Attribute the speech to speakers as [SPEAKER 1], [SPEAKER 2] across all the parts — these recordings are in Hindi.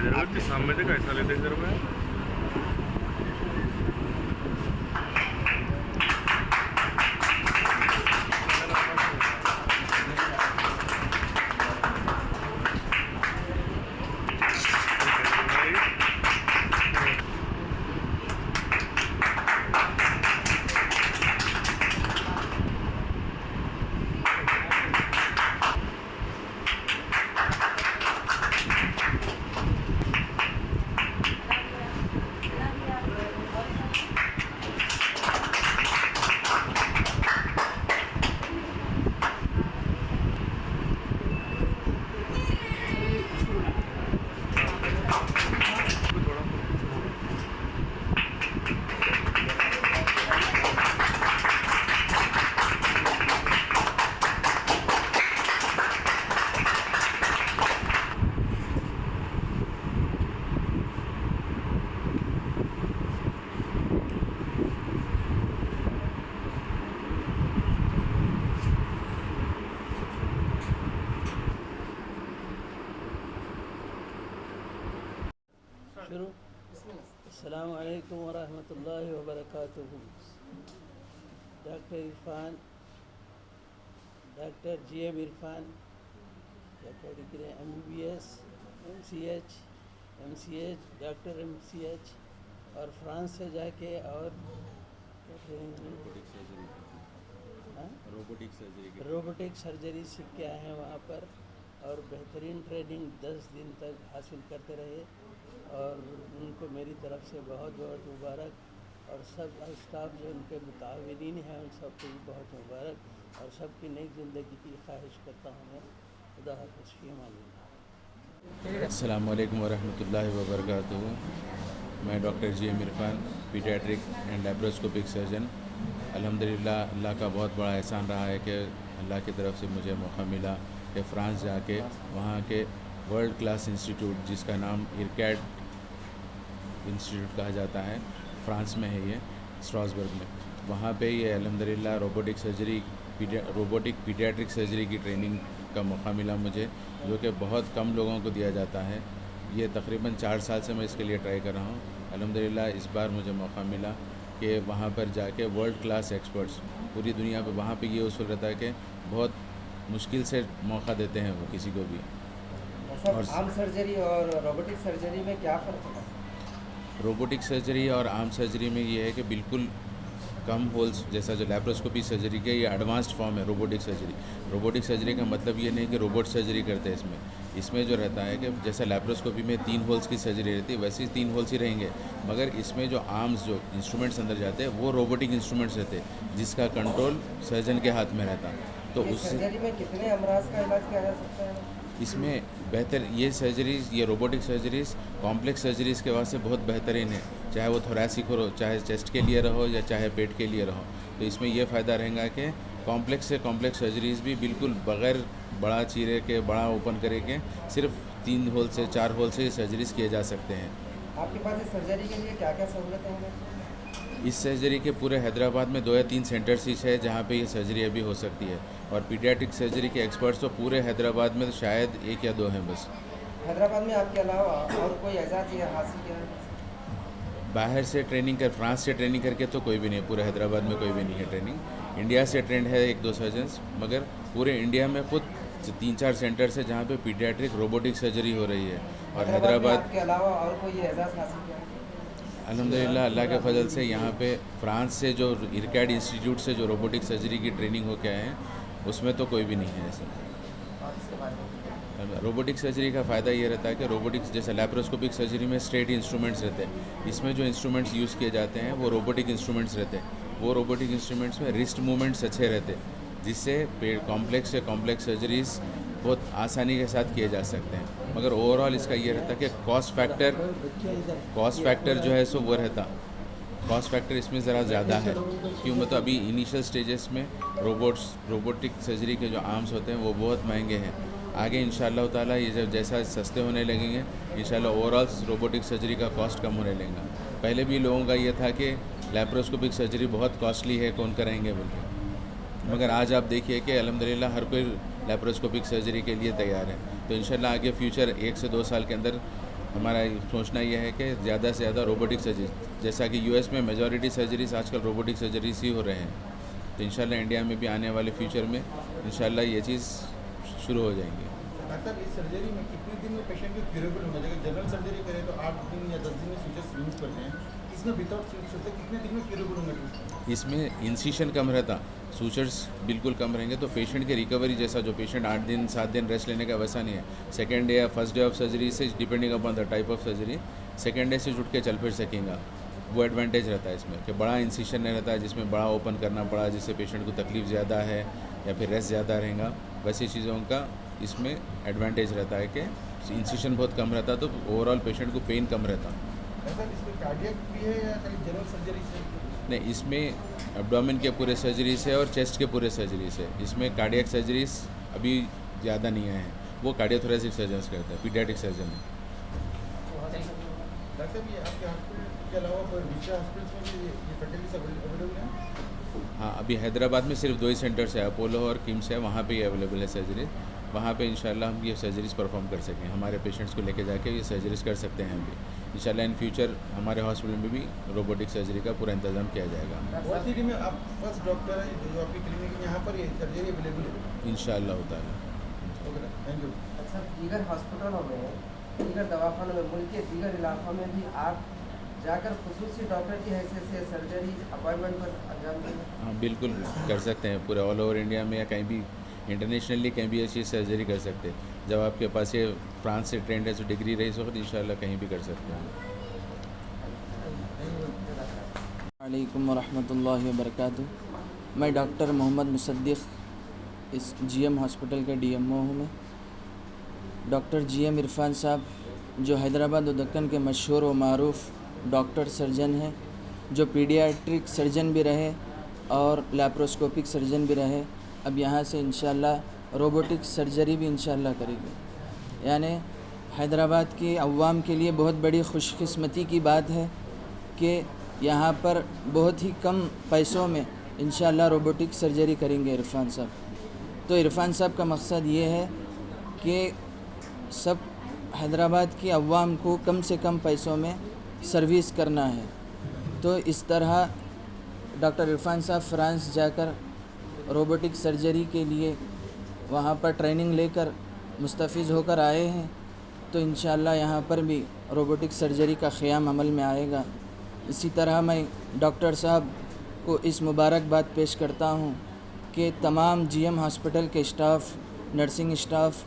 [SPEAKER 1] आपके सामने से कैसा लेते सर मैं
[SPEAKER 2] शुरू। अस्सलाम वालेकुम वरहमतुल्लाहि वबरकातुहू। Doctor Irfan, doctor GM Irfan MBBS, MCH, doctor MCH और फ्रांस से जाके और रोबोटिक सर्जरी सीख के आए हैं वहाँ पर और बेहतरीन ट्रेनिंग 10 दिन तक हासिल करते रहे और उनको मेरी तरफ से बहुत बहुत मुबारक और सब स्टाफ जो उनके मुताविनीन हैं उन सबको भी बहुत मुबारक और सबकी नई ज़िंदगी की ख्वाहिश करता हूँ मैं। खुदा हाफ़िज़, फ़ी अमान।
[SPEAKER 3] अस्सलाम वालेकुम वरहमतुल्लाहि वबरकातुहू। मैं doctor GM Irfan, paediatric and laparoscopic surgeon. अल्हम्दुलिल्लाह अल्लाह का बहुत बड़ा एहसान रहा है कि अल्लाह की तरफ से मुझे मौका मिला कि फ़्रांस जाके वहाँ के वर्ल्ड क्लास इंस्टीट्यूट जिसका नाम इरकैड इंस्टीट्यूट कहा जाता है, फ़्रांस में है ये, स्ट्रासबर्ग में, वहाँ पे ये अल्हम्दुलिल्लाह रोबोटिक पीडियाट्रिक सर्जरी की ट्रेनिंग का मौका मिला मुझे, जो कि बहुत कम लोगों को दिया जाता है। ये तकरीबन 4 साल से मैं इसके लिए ट्राई कर रहा हूँ। अल्हम्दुलिल्लाह इस बार मुझे मौका मिला कि वहाँ पर जाके वर्ल्ड क्लास एक्सपर्ट्स पूरी दुनिया पे, वहाँ पे ये उसूल रहता है कि बहुत मुश्किल से मौका देते हैं वो किसी को भी।
[SPEAKER 4] और आम सर्जरी और रोबोटिक सर्जरी में क्या फ़र्क है?
[SPEAKER 3] रोबोटिक सर्जरी और आम सर्जरी में ये है कि बिल्कुल कम होल्स, जैसा जो लैप्रोस्कोपी सर्जरी के ये एडवांस्ड फॉर्म है रोबोटिक सर्जरी। रोबोटिक सर्जरी का मतलब ये नहीं कि रोबोट सर्जरी करते हैं इसमें जो रहता है कि जैसा लैप्रोस्कोपी में 3 होल्स की सर्जरी रहती है वैसे ही 3 होल्स ही रहेंगे, मगर इसमें जो आर्म्स जो इंस्ट्रूमेंट्स अंदर जाते हैं वो रोबोटिक इंस्ट्रूमेंट्स रहते हैं जिसका कंट्रोल सर्जन के हाथ में रहता। तो उस
[SPEAKER 4] सर्जरी में कितने अमराज का इलाज किया जा सकता है?
[SPEAKER 3] इसमें बेहतर ये सर्जरीज़, ये रोबोटिक सर्जरीज़ कॉम्प्लेक्स सर्जरीज़ के वास्ते बहुत बेहतरीन है, चाहे वो थोरैसिक हो, चाहे चेस्ट के लिए रहो या चाहे पेट के लिए रहो। तो इसमें ये फ़ायदा रहेगा कि कॉम्प्लेक्स से कॉम्प्लेक्स सर्जरीज़ भी बिल्कुल बग़ैर बड़ा चीरे के, बड़ा ओपन करे के, सिर्फ 3 होल से 4 होल से सर्जरीज़ किए जा सकते हैं।
[SPEAKER 4] आपके पास इस सर्जरी के लिए क्या क्या सहूलतें हैं?
[SPEAKER 3] इस सर्जरी के पूरे हैदराबाद में 2 या 3 सेंटर्स ही है जहाँ पे ये सर्जरी अभी हो सकती है, और पीडियाट्रिक सर्जरी के एक्सपर्ट्स तो पूरे हैदराबाद में शायद 1 या 2 हैं बस।
[SPEAKER 4] हैदराबाद में आपके अलावा और कोई एजाज़ ये हासिल किया है?
[SPEAKER 3] बाहर से ट्रेनिंग कर, फ्रांस से ट्रेनिंग करके तो कोई भी नहीं, पूरे हैदराबाद में कोई भी नहीं है ट्रेनिंग। इंडिया से ट्रेंड है 1-2 सर्जन्स, मगर पूरे इंडिया में खुद 3-4 सेंटर्स है जहाँ पे पीडियाट्रिक रोबोटिक सर्जरी हो रही है। और हैदराबाद
[SPEAKER 4] के अलावा और कोई एजाज़ हासिल किया है?
[SPEAKER 3] अल्हम्दुलिल्लाह अल्लाह के फजल से यहाँ पे फ्रांस से जो इरकैड इंस्टीट्यूट से जो रोबोटिक सर्जरी की ट्रेनिंग हो के आए हैं उसमें तो कोई भी नहीं है ऐसा।
[SPEAKER 4] और इसके बारे में
[SPEAKER 3] रोबोटिक सर्जरी का फ़ायदा ये रहता है कि रोबोटिक्स जैसे लैप्रोस्कोपिक सर्जरी में स्ट्रेट इंस्ट्रूमेंट्स रहते हैं, इसमें जो इंस्ट्रूमेंट्स यूज़ किए जाते हैं वो रोबोटिक इंस्ट्रूमेंट्स रहते हैं। वो रोबोटिक इंस्ट्रूमेंट्स में रिस्ट मूवमेंट्स अच्छे रहते हैं, जिससे कॉम्प्लेक्स से कॉम्प्लेक्स सर्जरीज़ बहुत आसानी के साथ किए जा सकते हैं। मगर ओवरऑल इसका ये रहता है कि कॉस्ट फैक्टर जो है सो वो रहता, कॉस्ट फैक्टर इसमें ज़रा ज़्यादा है, क्यों मतलब अभी इनिशियल स्टेजेस में रोबोटिक सर्जरी के जो आर्म्स होते हैं वो बहुत महंगे हैं। आगे इंशाअल्लाह ताला ये जब जैसा सस्ते होने लगेंगे इंशाअल्लाह ओवरऑल रोबोटिक सर्जरी का कॉस्ट कम होने लगेगा। पहले भी लोगों का ये था कि लैप्रोस्कोपिक सर्जरी बहुत कॉस्टली है, कौन कराएंगे बोलते, मगर आज आप देखिए कि अल्हम्दुलिल्लाह हर कोई लैप्रोस्कोपिक सर्जरी के लिए तैयार है। तो इंशाअल्लाह आगे फ्यूचर 1 से 2 साल के अंदर हमारा सोचना यह है कि ज़्यादा से ज़्यादा रोबोटिक सर्जरी, जैसा कि यूएस में मेजॉरिटी सर्जरीज आजकल रोबोटिक सर्जरीज ही हो रहे हैं, तो इंशाल्लाह इंडिया में भी आने वाले फ्यूचर में इंशाल्लाह ये चीज़ शुरू हो जाएंगी।
[SPEAKER 5] डॉक्टर इस सर्जरी में कितने दिन में पेशेंट को क्यूरेबल होना चाहिए? जनरल सर्जरी करें तो 8 दिन या 10 दिन में सूचर्स यूज करते हैं, इसमें विदाउट सूचर्स कितने दिन में क्यूरेबल होंगे?
[SPEAKER 3] इसमें इंसिशन कम रहता, सूचर्स बिल्कुल कम रहेंगे, तो पेशेंट की रिकवरी जैसा जो पेशेंट 8 दिन 7 दिन रेस्ट लेने का वैसा नहीं है। सेकेंड डे या फर्स्ट डे ऑफ सर्जरी से depending upon the type of surgery second day से जुट के चल फिर सकेंगे। वो एडवांटेज रहता है इसमें कि बड़ा इंसिशन नहीं रहता है जिसमें बड़ा ओपन करना पड़ा, जिससे पेशेंट को तकलीफ ज़्यादा है या फिर रेस्ट ज़्यादा रहेगा, वैसी चीज़ों का इसमें एडवांटेज रहता है कि इंसिशन बहुत कम रहता, तो ओवरऑल पेशेंट को पेन कम रहता।
[SPEAKER 5] ऐसा इसमें कार्डियक भी है या खाली जनरल सर्जरी से?
[SPEAKER 3] नहीं, इसमें एब्डोमेन के पूरे सर्जरी से और चेस्ट के पूरे सर्जरी से, इसमें कार्डियक सर्जरीज अभी ज़्यादा नहीं आए हैं, वो कार्डियोथोरेसिक सर्जन्स करते हैं, पीडियाट्रिक सर्जन है।
[SPEAKER 5] डॉक्टर साहब ये आपके हॉस्पिटल के अलावा कोई दूसरे हॉस्पिटल्स में भी ये फर्टिलिटी अवेलेबल है?
[SPEAKER 3] हाँ, अभी हैदराबाद में सिर्फ 2 ही सेंटर्स है, अपोलो और किम्स है, वहाँ पे ही अवेलेबल है सर्जरी। वहाँ पे इंशाल्लाह हम ये सर्जरीज परफॉर्म कर सकें, हमारे पेशेंट्स को लेके जाके ये सर्जरीज कर सकते हैं हम भी। इंशाल्लाह इन फ्यूचर हमारे हॉस्पिटल में भी रोबोटिक सर्जरी का पूरा इंतजाम किया जाएगा।
[SPEAKER 5] और सिटी में आप फर्स्ट डॉक्टर हैं जो आपकी क्लिनिक यहाँ पर ये सर्जरी अवेलेबल है?
[SPEAKER 3] इंशाल्लाह ताला।
[SPEAKER 5] Okay, thank you.
[SPEAKER 4] अच्छा, दीगर हॉस्पिटलों में, दीगर दवाखानों में, मुल्क के दीगर इलाकों में भी आप जाकर खुसूसी डॉक्टर की हैसियत से सर्जरी अपॉइंटमेंट पर अंजाम देंगे?
[SPEAKER 3] हाँ, बिल्कुल कर सकते हैं, पूरे ऑल ओवर इंडिया में या कहीं भी इंटरनेशनली कहीं भी ऐसी सर्जरी कर सकते हैं। जब आपके पास ये फ्रांस से ट्रेंड है तो डिग्री रही इस वक्त इंशाल्लाह कहीं भी कर सकते हैं।
[SPEAKER 6] वालेकुम वरहमतुल्लाहि वबरकातुहू। मैं डॉक्टर मोहम्मद मुसद्दिक़ इस जीएम हॉस्पिटल के डीएमओ हूँ। मैं डॉक्टर जीएम इरफान साहब जो हैदराबाद और दक्कन के मशहूर व मारूफ़ डॉक्टर सर्जन हैं, जो पीडियाट्रिक सर्जन भी रहे और लैप्रोस्कोपिक सर्जन भी रहे, अब यहाँ से इंशाल्लाह रोबोटिक सर्जरी भी इंशाल्लाह करेंगे। यानी हैदराबाद के अवाम के लिए बहुत बड़ी खुशकिस्मती की बात है कि यहाँ पर बहुत ही कम पैसों में इंशाल्लाह रोबोटिक सर्जरी करेंगे इरफान साहब। तो इरफान साहब का मकसद ये है कि सब हैदराबाद की अवाम को कम से कम पैसों में सर्विस करना है। तो इस तरह डॉक्टर इरफान साहब फ्रांस जाकर रोबोटिक सर्जरी के लिए वहाँ पर ट्रेनिंग लेकर मुस्तफ़ीज़ होकर आए हैं, तो इंशाअल्लाह यहाँ पर भी रोबोटिक सर्जरी का क़याम अमल में आएगा। इसी तरह मैं डॉक्टर साहब को इस मुबारकबाद पेश करता हूँ कि तमाम जीएम हॉस्पिटल के स्टाफ़, नर्सिंग स्टाफ़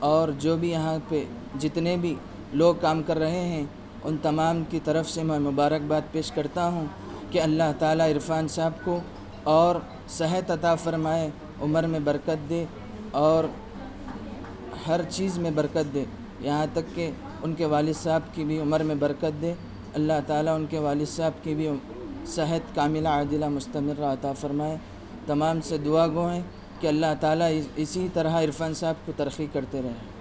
[SPEAKER 6] और जो भी यहाँ पे जितने भी लोग काम कर रहे हैं उन तमाम की तरफ से मैं मुबारकबाद पेश करता हूँ कि अल्लाह ताला इरफान साहब को और सेहत अता फ़रमाए, उम्र में बरकत दे और हर चीज़ में बरकत दे, यहाँ तक कि उनके वालिद साहब की भी उम्र में बरकत दे। अल्लाह ताला उनके वालिद साहब की भी सेहत कामिला आदिला मुस्तमिर अता फ़रमाए। तमाम से दुआ गो हैं कि अल्लाह ताला इसी तरह इरफान साहब को तरक्की करते रहे।